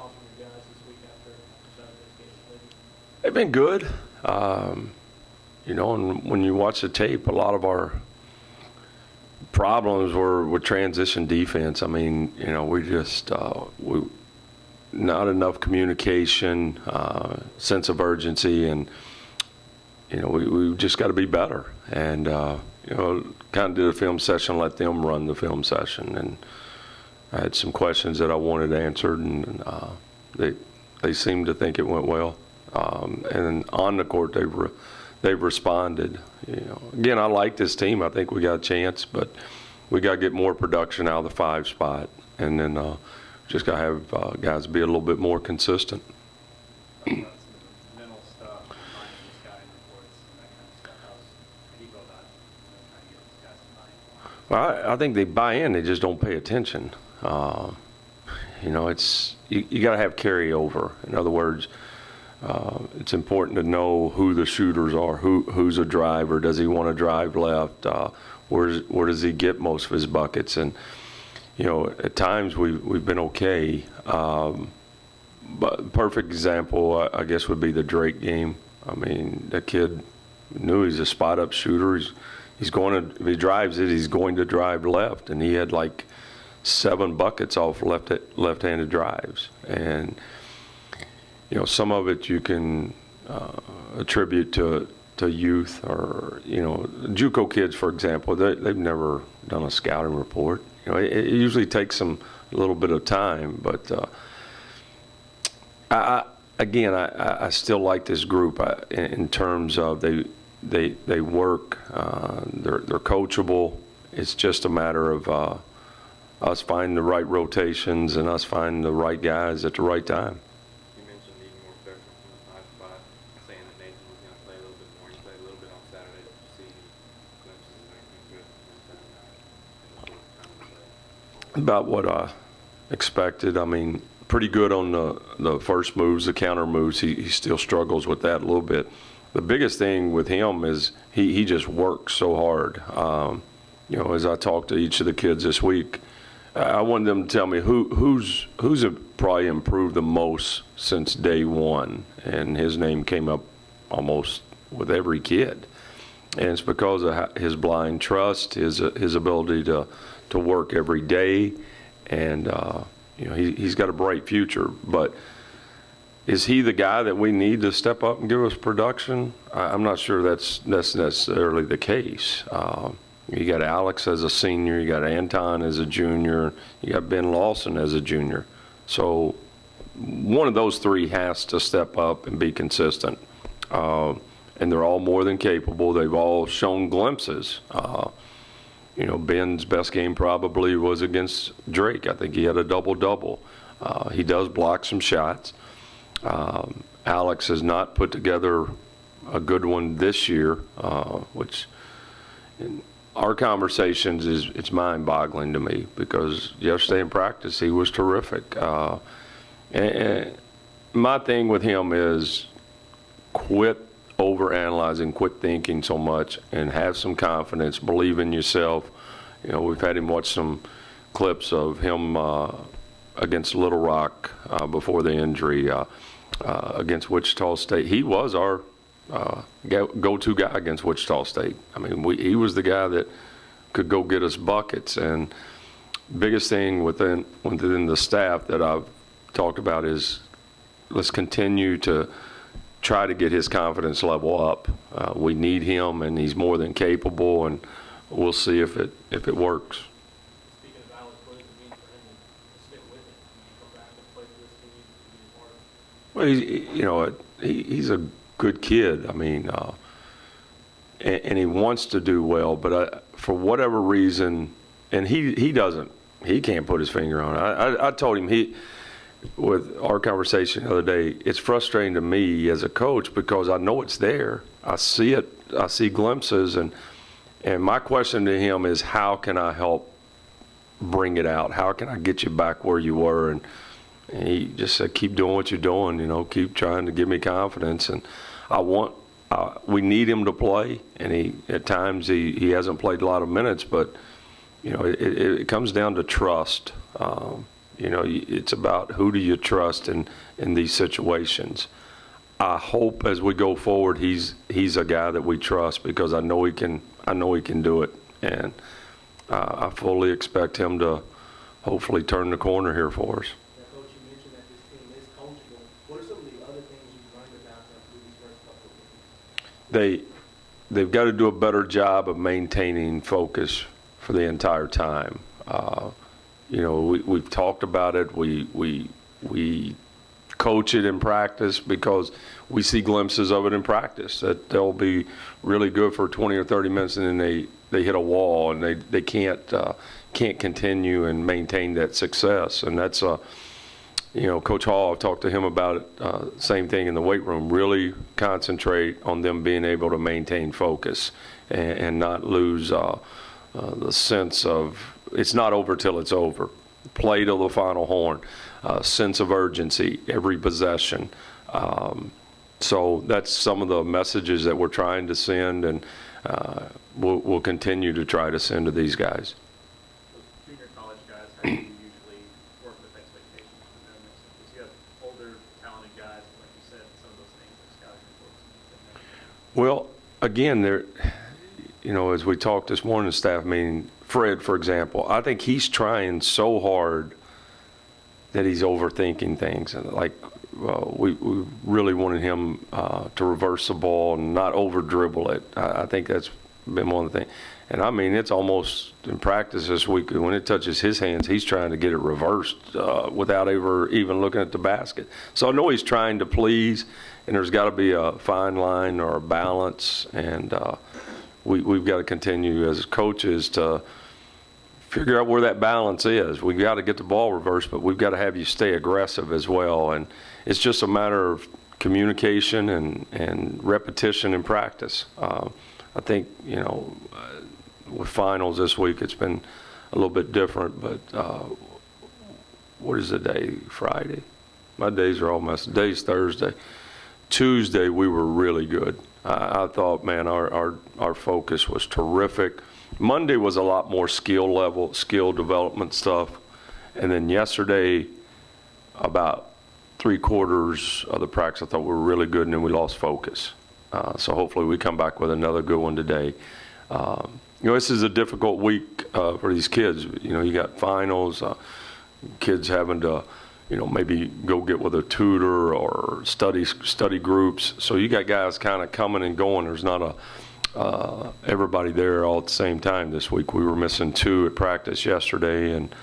thoughts from your guys this week after Saturday's game? They've been good. And when you watch the tape, a lot of our problems were with transition defense. I mean, we just not enough communication, sense of urgency, and we just got to be better. And kind of did a film session, let them run the film session, and I had some questions that I wanted answered, and they seemed to think it went well. And on the court, they've responded. Again, I like this team. I think we got a chance, but we got to get more production out of the 5 spot, and then just got to have guys be a little bit more consistent. Mental stuff, finding these guys reports, and that kind of stuff. How do you go about trying to get these guys to buy in? Well, I think they buy in. They just don't pay attention. It's you got to have carryover. In other words, it's important to know who the shooters are, who's a driver. Does he want to drive left? Where does he get most of his buckets? And at times we've been okay. But perfect example, I guess, would be the Drake game. I mean, that kid knew he's a spot-up shooter. He's going to, if he drives it, he's going to drive left, and he had like 7 buckets off left-handed drives. And some of it you can attribute to youth, or JUCO kids, for example. They've never done a scouting report. It usually takes them a little bit of time, but I still like this group in terms of they work, they're coachable. It's just a matter of us finding the right rotations and us finding the right guys at the right time. You mentioned needing more production from the 5 spot, saying that Nathan was going to play a little bit more. He played a little bit on Saturday. Did you see glimpses of anything good from Saturday night? About what I expected. I mean, pretty good on the first moves, the counter moves. He still struggles with that a little bit. The biggest thing with him is he just works so hard. As I talked to each of the kids this week, I wanted them to tell me who's probably improved the most since day one, and his name came up almost with every kid. And it's because of his blind trust, his ability to work every day, and he's got a bright future. But is he the guy that we need to step up and give us production? I'm not sure that's necessarily the case. You got Alex as a senior, you got Anton as a junior, you got Ben Lawson as a junior. So one of those 3 has to step up and be consistent. And they're all more than capable. They've all shown glimpses. Ben's best game probably was against Drake. I think he had a double-double. He does block some shots. Alex has not put together a good one this year, which in our conversations it's mind-boggling to me, because yesterday in practice he was terrific. And my thing with him is quit overanalyzing, quit thinking so much, and have some confidence, believe in yourself. We've had him watch some clips of him against Little Rock before the injury, against Wichita State. He was our go-to guy against Wichita State. I mean, he was the guy that could go get us buckets. And biggest thing within the staff that I've talked about is let's continue to try to get his confidence level up. We need him, and he's more than capable, and we'll see if it works. Speaking of Alex, what does it mean for him to stick with it? Come back and play for this team, be a part of it? Well, he's a good kid. I mean, and he wants to do well, but for whatever reason, and he can't put his finger on it. I told him with our conversation the other day, it's frustrating to me as a coach because I know it's there. I see it. I see glimpses, and my question to him is, how can I help bring it out? How can I get you back where you were? And he just said, keep doing what you're doing, keep trying to give me confidence. And we need him to play, and at times he hasn't played a lot of minutes, but it comes down to trust. You know, it's about who do you trust in these situations. I hope as we go forward, he's a guy that we trust because I know he can do it, and I fully expect him to hopefully turn the corner here for us. Now, Coach, you mentioned that this team is coachable. What are some of the other things you've learned about them through these first couple of games? They've got to do a better job of maintaining focus for the entire time. You know, we've talked about it. We coach it in practice because we see glimpses of it in practice that they'll be really good for 20 or 30 minutes and then they hit a wall and they can't continue and maintain that success. And that's you know, Coach Hall, I've talked to him about it, same thing in the weight room, really concentrate on them being able to maintain focus and not lose the sense of it's not over till it's over. Play till the final horn, sense of urgency, every possession. So that's some of the messages that we're trying to send, and we'll continue to try to send to these guys. Those junior college guys, how do you usually work with expectations for them? Because you have older, talented guys, but like you said, some of those things like scouting reports. Well, again, you know, as we talked this morning, staff meeting, Fred, for example, I think he's trying so hard that he's overthinking things. Like we really wanted him to reverse the ball and not over dribble it. I think that's been one of the things. And I mean, it's almost in practice this week, when it touches his hands, he's trying to get it reversed without ever even looking at the basket. So I know he's trying to please, and there's got to be a fine line or a balance, and we've got to continue as coaches to figure out where that balance is. We've got to get the ball reversed, but we've got to have you stay aggressive as well. And it's just a matter of communication and repetition in practice. I think, you know, with finals this week, it's been a little bit different, but what is the day? Friday? My days are all messed. Today's Thursday. Tuesday, we were really good. I thought, man, our focus was terrific. Monday was a lot more skill development stuff. And then yesterday, about 3/4 of the practice, I thought we were really good, and then we lost focus. So hopefully we come back with another good one today. You know, this is a difficult week for these kids. You know, you got finals, kids having to, you know, maybe go get with a tutor or study groups. So you got guys kind of coming and going. There's not everybody there all at the same time this week. We were missing 2 at practice yesterday, and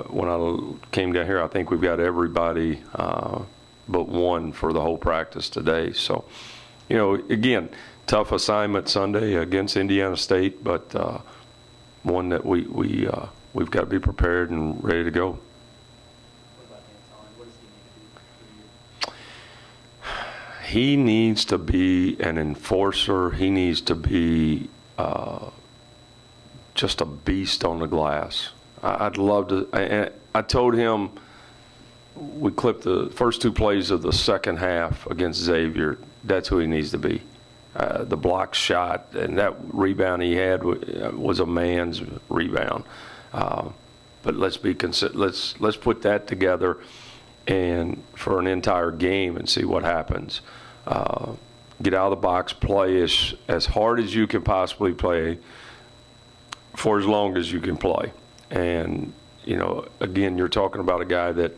when I came down here, I think we've got everybody but 1 for the whole practice today. So, you know, again, tough assignment Sunday against Indiana State, but one that we've got to be prepared and ready to go. What about Anton? What does he need to do for you? He needs to be an enforcer. He needs to be just a beast on the glass. I'd love to. And I told him, we clipped the first 2 plays of the second half against Xavier. That's who he needs to be. The block shot and that rebound he had was a man's rebound. But let's be let's put that together and for an entire game and see what happens. Get out of the box, play as hard as you can possibly play for as long as you can play. And, you know, again, you're talking about a guy that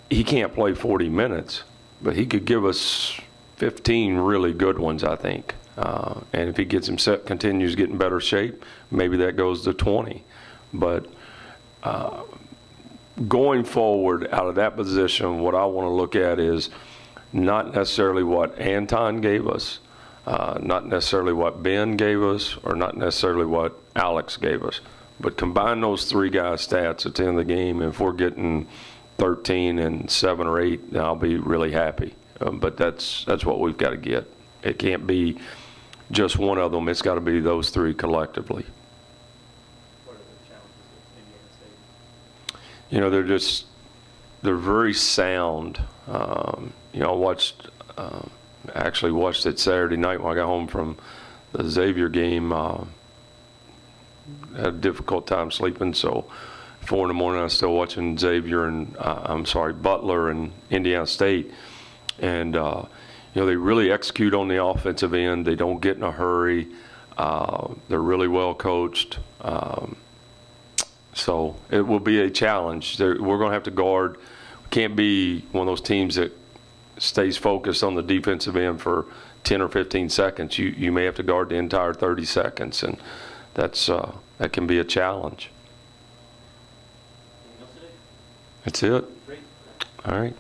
he can't play 40 minutes, but he could give us 15 really good ones, I think. And if he gets himself, continues getting better shape, maybe that goes to 20. But going forward out of that position, what I want to look at is not necessarily what Anton gave us, not necessarily what Ben gave us, or not necessarily what Alex gave us, but combine those 3 guys' stats at the end of the game. If we're getting 13 and 7 or 8, then I'll be really happy. But that's what we've got to get. It can't be just one of them. It's got to be those 3 collectively. What are the challenges with Indiana State? You know, they're very sound. You know, I actually watched it Saturday night when I got home from the Xavier game. Had a difficult time sleeping, so 4 in the morning, I was still watching Xavier and, Butler and Indiana State. And, they really execute on the offensive end. They don't get in a hurry. They're really well coached. So it will be a challenge. We're going to have to guard. We can't be one of those teams that stays focused on the defensive end for 10 or 15 seconds. You may have to guard the entire 30 seconds, and that can be a challenge. Anything else today? That's it. Great. All right.